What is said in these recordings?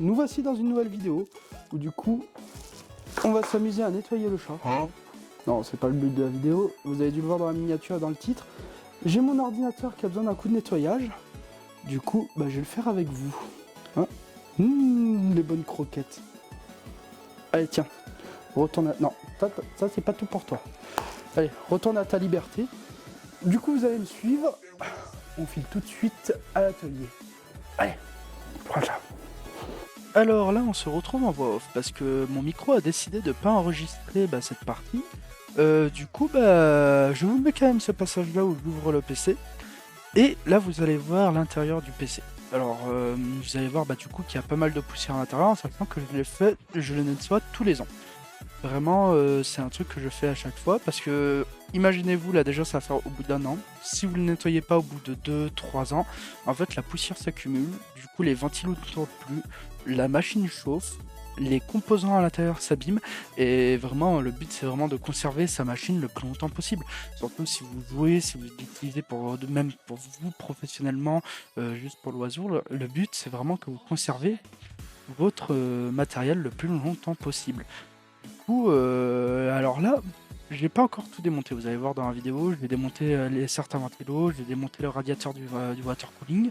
nous voici dans une nouvelle vidéo où du coup on va s'amuser à nettoyer le chat. Non, c'est pas le but de la vidéo, vous avez dû le voir dans la miniature et dans le titre. J'ai mon ordinateur qui a besoin d'un coup de nettoyage, du coup je vais le faire avec vous. Hein, les bonnes croquettes. Allez tiens, retourne à... Non, ça c'est pas tout pour toi. Allez, retourne à ta liberté. Du coup vous allez me suivre, on file tout de suite à l'atelier. Allez, prends ça. Alors là on se retrouve en voix off parce que mon micro a décidé de pas enregistrer cette partie. Du coup je vous mets quand même ce passage là où j'ouvre le PC. Et là vous allez voir l'intérieur du PC. Alors vous allez voir du coup qu'il y a pas mal de poussière à l'intérieur, en sachant que je le nettoie tous les ans. Vraiment c'est un truc que je fais à chaque fois parce que imaginez-vous là déjà ça va faire au bout d'un an. Si vous ne le nettoyez pas au bout de 2-3 ans, en fait la poussière s'accumule, du coup les ventilos ne tournent plus, la machine chauffe, les composants à l'intérieur s'abîment et vraiment le but c'est vraiment de conserver sa machine le plus longtemps possible. Surtout si vous jouez, si vous l'utilisez même pour vous professionnellement, juste pour l'oiseau, le but c'est vraiment que vous conservez votre matériel le plus longtemps possible. Du coup, alors là, j'ai pas encore tout démonté. Vous allez voir dans la vidéo, je vais démonter certains ventilos, je vais démonter le radiateur du water cooling,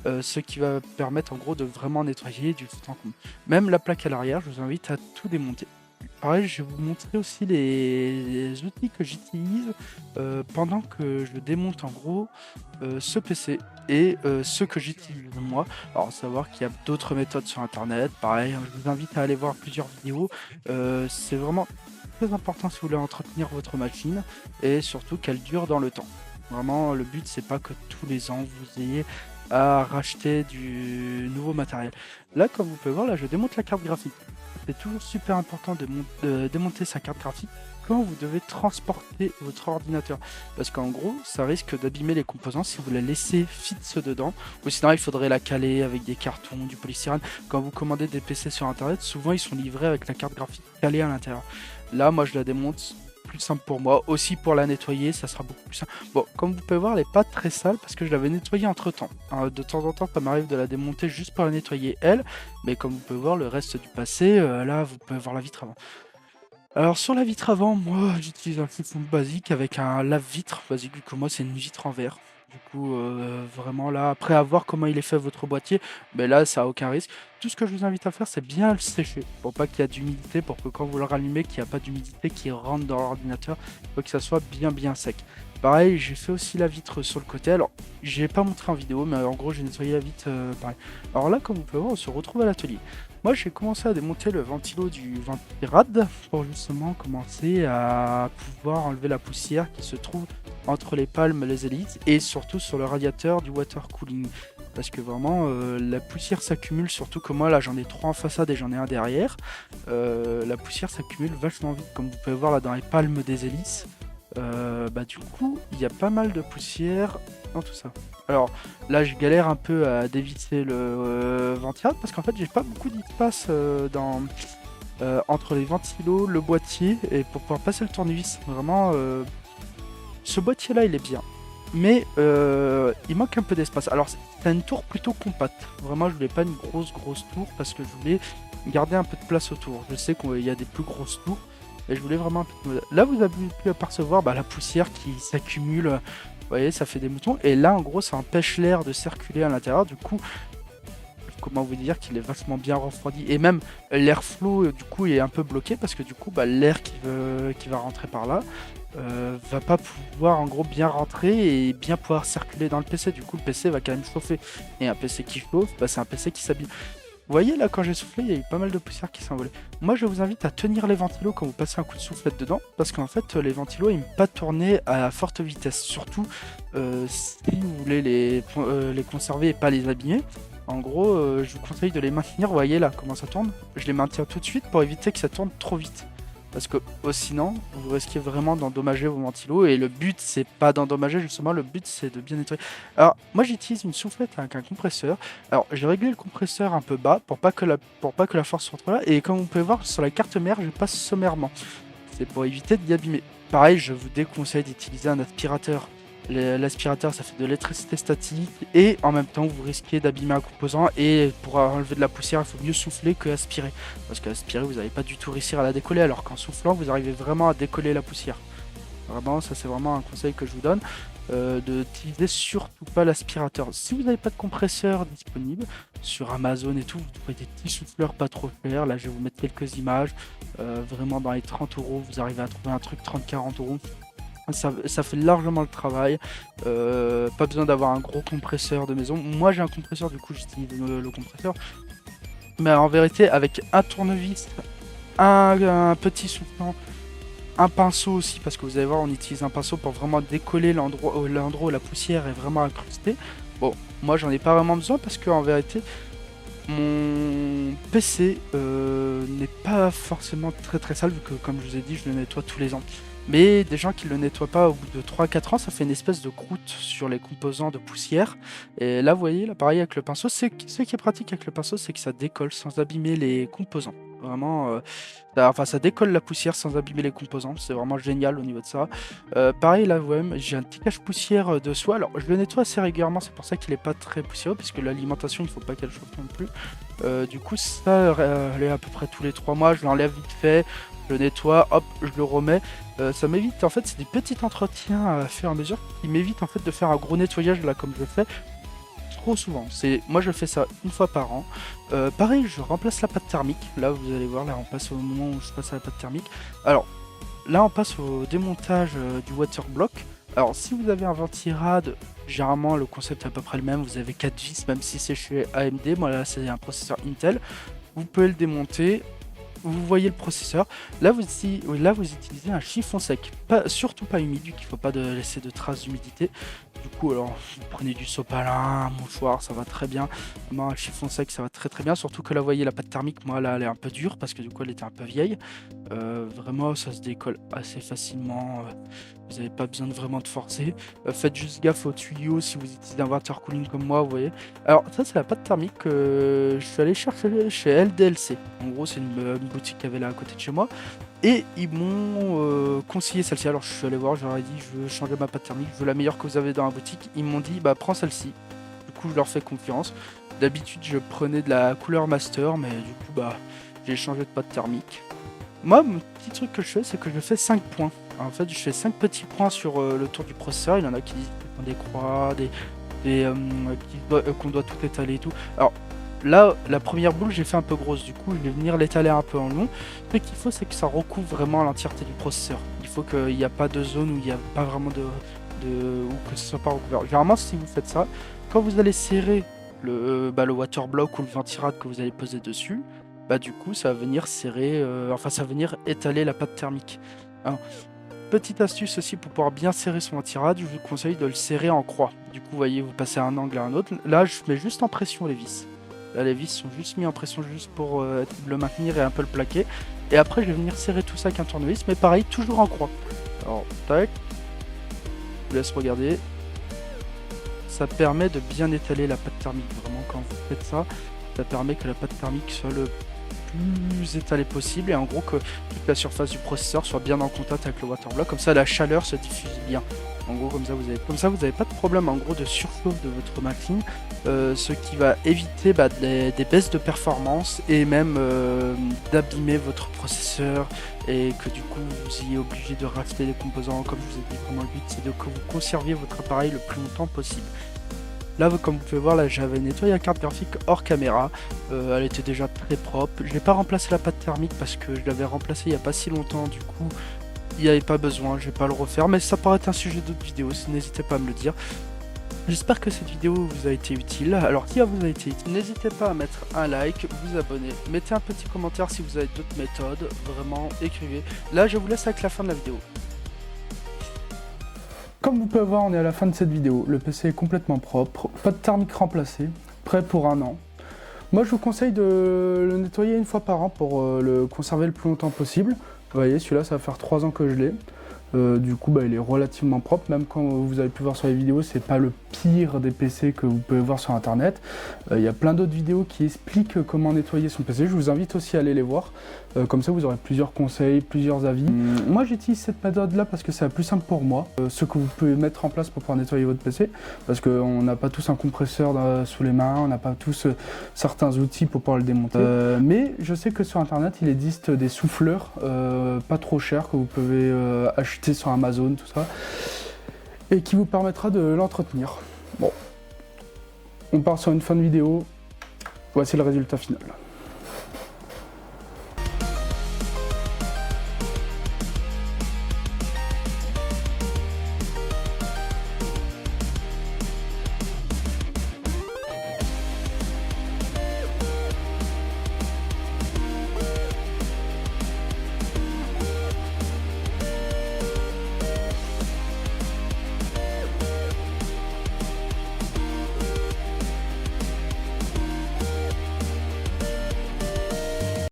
ce qui va permettre en gros de vraiment nettoyer du fond en comble. Même la plaque à l'arrière, je vous invite à tout démonter. Pareil, je vais vous montrer aussi les outils que j'utilise pendant que je démonte en gros ce PC et ceux que j'utilise moi. Alors savoir qu'il y a d'autres méthodes sur internet, pareil, je vous invite à aller voir plusieurs vidéos. C'est vraiment très important si vous voulez entretenir votre machine et surtout qu'elle dure dans le temps. Vraiment le but c'est pas que tous les ans vous ayez à racheter du nouveau matériel. Là comme vous pouvez voir, là je démonte la carte graphique. C'est toujours super important de démonter sa carte graphique quand vous devez transporter votre ordinateur. Parce qu'en gros, ça risque d'abîmer les composants si vous la laissez fixe dedans. Ou sinon, il faudrait la caler avec des cartons, du polystyrène. Quand vous commandez des PC sur internet, souvent ils sont livrés avec la carte graphique calée à l'intérieur. Là, moi je la démonte. Plus simple pour moi, aussi pour la nettoyer, ça sera beaucoup plus simple. Bon, comme vous pouvez voir, elle n'est pas très sale parce que je l'avais nettoyée entre temps. De temps en temps, ça m'arrive de la démonter juste pour la nettoyer elle, mais comme vous pouvez voir, le reste du passé, là, vous pouvez voir la vitre avant. Alors sur la vitre avant, moi j'utilise un siphon basique avec un lave-vitre basique, vu que moi c'est une vitre en verre. Du coup, vraiment là, après avoir comment il est fait votre boîtier, là ça a aucun risque. Tout ce que je vous invite à faire, c'est bien le sécher, pour pas qu'il y ait d'humidité, pour que quand vous le rallumez, qu'il n'y a pas d'humidité qui rentre dans l'ordinateur, il faut que ça soit bien sec. Pareil, j'ai fait aussi la vitre sur le côté, alors j'ai pas montré en vidéo, mais en gros j'ai nettoyé la vitre pareil. Alors là, comme vous pouvez voir, on se retrouve à l'atelier. Moi j'ai commencé à démonter le ventilo du Ventirad pour justement commencer à pouvoir enlever la poussière qui se trouve entre les palmes, les hélices et surtout sur le radiateur du water cooling. Parce que vraiment la poussière s'accumule, surtout que moi là j'en ai 3 en façade et j'en ai un derrière. La poussière s'accumule vachement vite, comme vous pouvez voir là dans les palmes des hélices. Du coup il y a pas mal de poussière dans tout ça. Alors là je galère un peu à dévisser le ventilade parce qu'en fait j'ai pas beaucoup d'espace entre les ventilos, le boîtier et pour pouvoir passer le tournevis. Vraiment ce boîtier là il est bien, mais il manque un peu d'espace. Alors c'est une tour plutôt compacte, vraiment je voulais pas une grosse tour parce que je voulais garder un peu de place autour. Je sais qu'il y a des plus grosses tours et je voulais vraiment un peu de... Là vous avez pu apercevoir la poussière qui s'accumule, vous voyez ça fait des moutons et là en gros ça empêche l'air de circuler à l'intérieur. Du coup comment vous dire qu'il est vachement bien refroidi et même l'air flot du coup est un peu bloqué parce que du coup l'air qui va rentrer par là va pas pouvoir en gros bien rentrer et bien pouvoir circuler dans le PC. Du coup le PC va quand même chauffer et un PC qui chauffe c'est un PC qui s'abîme. Vous voyez là quand j'ai soufflé il y a eu pas mal de poussière qui s'est envolée. Moi je vous invite à tenir les ventilos quand vous passez un coup de soufflette dedans parce qu'en fait les ventilos ils ne pas tourner à forte vitesse, surtout si vous voulez les conserver et pas les abîmer. En gros je vous conseille de les maintenir, vous voyez là comment ça tourne. Je les maintiens tout de suite pour éviter que ça tourne trop vite. Parce que sinon, vous risquez vraiment d'endommager vos ventilos et le but c'est pas d'endommager, justement le but c'est de bien nettoyer. Alors moi j'utilise une soufflette avec un compresseur. Alors j'ai réglé le compresseur un peu bas pour pas que la force soit là et comme vous pouvez voir sur la carte mère je passe sommairement. C'est pour éviter d'y abîmer. Pareil je vous déconseille d'utiliser un aspirateur L'aspirateur, ça fait de l'électricité statique et en même temps, vous risquez d'abîmer un composant. Et pour enlever de la poussière, il faut mieux souffler que aspirer. Parce qu'aspirer, vous n'allez pas du tout réussir à la décoller, alors qu'en soufflant, vous arrivez vraiment à décoller la poussière. Vraiment, ça c'est vraiment un conseil que je vous donne. D'utiliser surtout pas l'aspirateur. Si vous n'avez pas de compresseur disponible sur Amazon et tout, vous trouvez des petits souffleurs pas trop chers. Là, je vais vous mettre quelques images. Vraiment, dans les 30 euros, vous arrivez à trouver un truc 30-40 euros. Ça fait largement le travail. Pas besoin d'avoir un gros compresseur de maison. Moi, j'ai un compresseur, du coup, j'utilise le compresseur. Mais en vérité, avec un tournevis, un petit soufflant, un pinceau aussi, parce que vous allez voir, on utilise un pinceau pour vraiment décoller l'endroit où la poussière est vraiment incrustée. Bon, moi j'en ai pas vraiment besoin parce que en vérité, mon PC n'est pas forcément très sale, vu que comme je vous ai dit, je le nettoie tous les ans. Mais des gens qui le nettoient pas au bout de 3-4 ans, ça fait une espèce de croûte sur les composants de poussière. Et là, vous voyez, là pareil avec le pinceau, ce qui est pratique avec le pinceau, c'est que ça décolle sans abîmer les composants. Vraiment, ça décolle la poussière sans abîmer les composants, c'est vraiment génial au niveau de ça. Pareil là, vous voyez, j'ai un petit cache-poussière de soie. Alors, je le nettoie assez régulièrement, c'est pour ça qu'il est pas très poussiéreux, puisque l'alimentation, il faut pas qu'elle chauffe non plus. Du coup, ça, elle est à peu près tous les 3 mois, je l'enlève vite fait, je le nettoie, hop, je le remets. Ça m'évite, en fait, c'est des petits entretiens à faire à mesure qui m'évitent en fait de faire un gros nettoyage là comme je le fais trop souvent. Moi je fais ça une fois par an. Pareil, je remplace la pâte thermique. Là vous allez voir, là on passe au moment où je passe à la pâte thermique. Alors là on passe au démontage du water block. Alors si vous avez un ventirad, généralement le concept est à peu près le même. Vous avez 4 vis, même si c'est chez AMD. Moi là c'est un processeur Intel. Vous pouvez le démonter. Vous voyez le processeur. Là vous utilisez un chiffon sec, surtout pas humide, qu'il ne faut pas laisser de traces d'humidité. Du coup, alors vous prenez du sopalin, un mouchoir, ça va très bien. Vraiment, un chiffon sec, ça va très bien. Surtout que là, vous voyez la pâte thermique, moi là, elle est un peu dure parce que du coup, elle était un peu vieille. Vraiment, ça se décolle assez facilement. Vous n'avez pas besoin de vraiment de forcer. Faites juste gaffe aux tuyaux si vous utilisez un water cooling comme moi, vous voyez. Alors, ça, c'est la pâte thermique que je suis allé chercher chez LDLC. En gros, c'est une boutique qu'il y avait là à côté de chez moi. Et ils m'ont conseillé celle-ci. Alors, je suis allé voir, je leur ai dit, je veux changer ma pâte thermique, je veux la meilleure que vous avez dans la boutique. Ils m'ont dit, bah, prends celle-ci. Du coup, je leur fais confiance. D'habitude, je prenais de la couleur master, mais du coup, bah, j'ai changé de pâte thermique. Moi, mon petit truc que je fais, c'est que je fais 5 points. En fait, je fais 5 petits points sur le tour du processeur. Il y en a qui disent des croix, qu'on doit tout étaler et tout. Alors là, la première boule, j'ai fait un peu grosse. Du coup, je vais venir l'étaler un peu en long. Ce qu'il faut, c'est que ça recouvre vraiment l'entièreté du processeur. Il faut qu'il n'y a pas de zone où il n'y a pas vraiment ou que ce soit pas recouvert. Généralement, si vous faites ça, quand vous allez serrer le water block ou le ventirad que vous allez poser dessus, du coup, ça va venir serrer, ça va venir étaler la pâte thermique. Alors, petite astuce aussi pour pouvoir bien serrer son ventirad, je vous conseille de le serrer en croix. Du coup, vous voyez, vous passez à un angle à un autre. Là, je mets juste en pression les vis. Là, les vis sont juste mis en pression juste pour le maintenir et un peu le plaquer. Et après, je vais venir serrer tout ça avec un tournevis, mais pareil, toujours en croix. Alors, tac. Je vous laisse regarder. Ça permet de bien étaler la pâte thermique. Vraiment, quand vous faites ça, ça permet que la pâte thermique soit le plus étalée possible et en gros que toute la surface du processeur soit bien en contact avec le water block. Comme ça, la chaleur se diffuse bien. En gros, comme ça, vous n'avez pas de problème en gros de surchauffe de votre machine, ce qui va éviter des baisses de performance et même d'abîmer votre processeur et que du coup vous ayez obligé de racheter les composants. Comme je vous ai dit, vraiment le but c'est que vous conserviez votre appareil le plus longtemps possible. Là, comme vous pouvez voir, là j'avais nettoyé la carte graphique hors caméra, elle était déjà très propre. Je n'ai pas remplacé la pâte thermique parce que je l'avais remplacée il n'y a pas si longtemps, du coup il n'y avait pas besoin, je vais pas le refaire, mais ça pourrait être un sujet d'autre vidéo, n'hésitez pas à me le dire. J'espère que cette vidéo vous a été utile. Alors si elle vous a été utile, n'hésitez pas à mettre un like, vous abonner, mettez un petit commentaire si vous avez d'autres méthodes, vraiment écrivez. Là je vous laisse avec la fin de la vidéo. Comme vous pouvez voir, on est à la fin de cette vidéo. Le PC est complètement propre, pas de thermique remplacé, prêt pour 1 an. Moi je vous conseille de le nettoyer une fois par an pour le conserver le plus longtemps possible. Vous voyez, celui-là ça va faire 3 ans que je l'ai. Du coup, il est relativement propre, même quand vous avez pu voir sur les vidéos, c'est pas le pire des PC que vous pouvez voir sur internet. Il y a plein d'autres vidéos qui expliquent comment nettoyer son PC, je vous invite aussi à aller les voir, comme ça vous aurez plusieurs conseils, plusieurs avis. Moi j'utilise cette méthode là parce que c'est la plus simple pour moi, ce que vous pouvez mettre en place pour pouvoir nettoyer votre PC, parce qu'on n'a pas tous un compresseur sous les mains, on n'a pas tous certains outils pour pouvoir le démonter. Mais je sais que sur internet il existe des souffleurs pas trop chers que vous pouvez acheter sur Amazon, tout ça, et qui vous permettra de l'entretenir. Bon, on part sur une fin de vidéo, voici le résultat final.